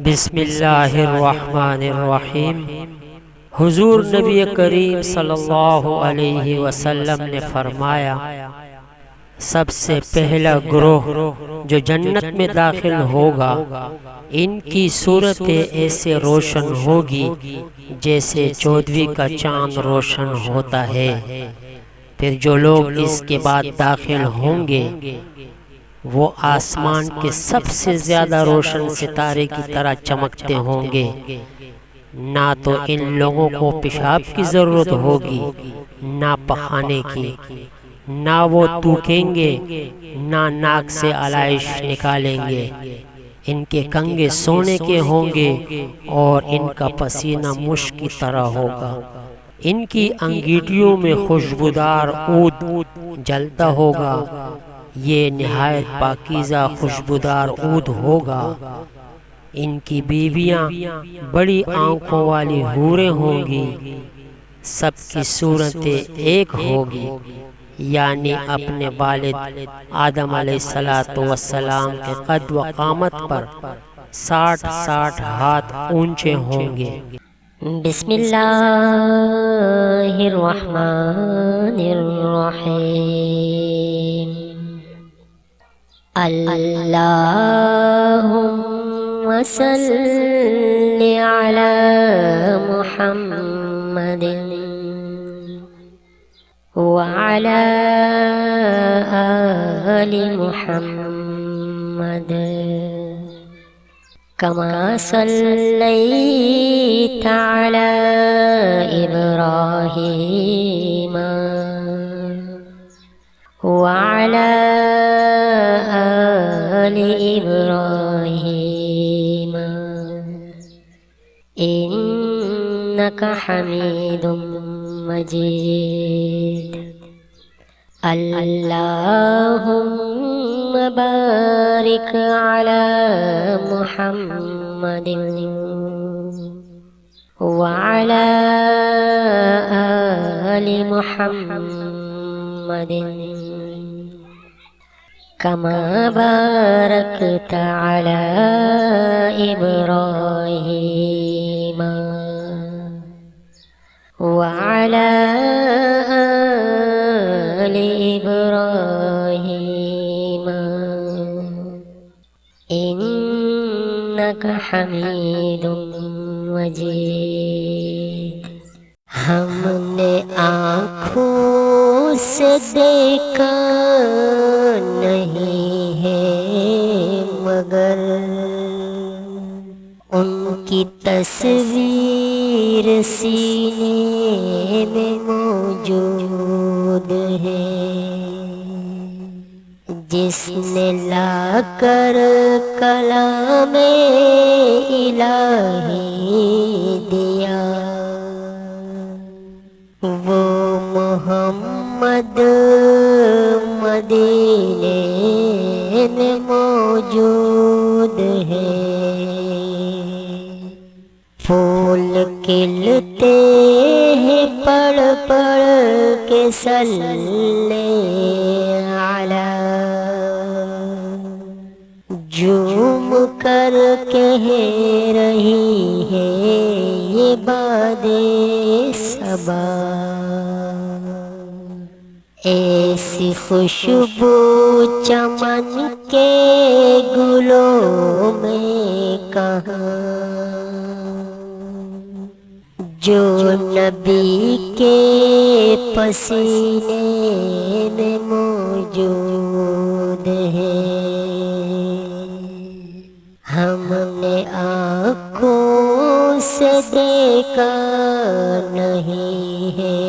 بسم اللہ الرحمن الرحیم۔ حضور نبی کریم صلی اللہ علیہ وسلم نے فرمایا، سب سے پہلا گروہ جو جنت میں داخل ہوگا ان کی صورتیں ایسے روشن ہوگی جیسے 14ویں کا چاند روشن ہوتا ہے۔ پھر جو لوگ اس کے بعد داخل ہوں گے وہ آسمان کے سب سے زیادہ روشن ستارے کی طرح چمکتے ہوں گے۔ نہ تو ان لوگوں کو پیشاب کی ضرورت ہوگی نہ پخانے کی، نہ وہ تھوکیں گے نہ ناک سے علائش نکالیں گے۔ ان کے کنگے سونے کے ہوں گے اور ان کا پسینہ مشک کی طرح ہوگا۔ ان کی انگیٹھیوں میں خوشبودار عود جلتا ہوگا، یہ نہایت پاکیزہ خوشبودار عود ہوگا۔ ان کی بیویاں بڑی آنکھوں والی حوریں ہوں گی، سب کی صورتیں ایک ہوگی، یعنی اپنے والد آدم علیہ السلام کے قد و قامت پر 60 ہاتھ اونچے ہوں گے۔ بسم اللہ الرحمن الرحیم۔ اللہم صلی علی محمد وعلی آل محمد کما صلیت علی ابراہیم وعلی آل ابراہیم انک حمید مجید۔ اللہم بارک علی محمد وعلی آل محمد کما بارکت علی ابراہیم وعلی آل ابراہیم انک حمید مجید۔ ہم نے آنکھوں سے دیکھا نہیں ہے مگر ان کی تصویر سینے میں موجود ہے۔ جس نے لا کر کلام الہی دیا وہ محمد مدینے میں موجود ہے۔ پھول کھلتے ہیں پڑھ پڑھ کے صلی علی، جھوم کر کہہ رہی ہے یہ باد صبا، ایسی خوشبو چمن کے گلوں میں کہاں، جو نبی کے پسینے میں موجود ہے۔ ہم نے آنکھوں سے دیکھا نہیں ہے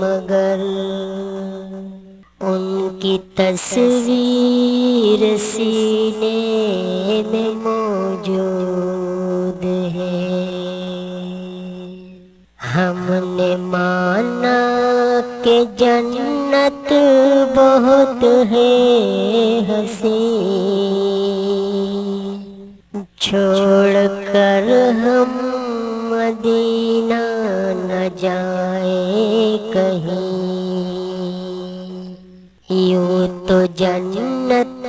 مگر ان کی تصویر سینے میں موجود ہے۔ ہم نے مانا کہ جنت بہت ہے حسین، چھوڑ کر ہم مدینہ نہ جائیں کہیں، یوں تو جنت